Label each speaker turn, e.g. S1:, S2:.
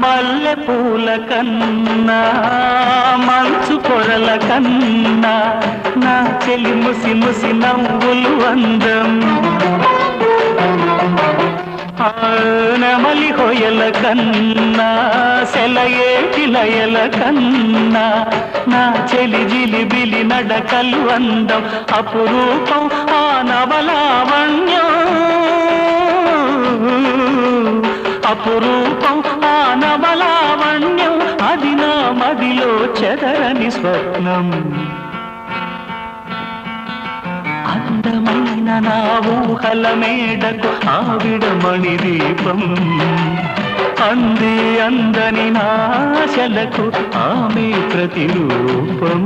S1: మల్లె పూల కన్నా మంచు పొరల కన్నా నా చెలి ముసి ముసి నవ్వులు అందం నెమలి హొయల కన్నా సెలయేటి లయల కన్నా నా చెలి జిలిబిలి నడకలు అందం అపురూపం ఆ నవలావణ్యం అపురూపం ఆ నవలావణ్యం అది నా మదిలో చెదరని స్వప్నం అందమైన నా ఊహల మేడకు ఆవిడమణి దీపం అంది అందని నాశలకు ఆమె ప్రతిరూపం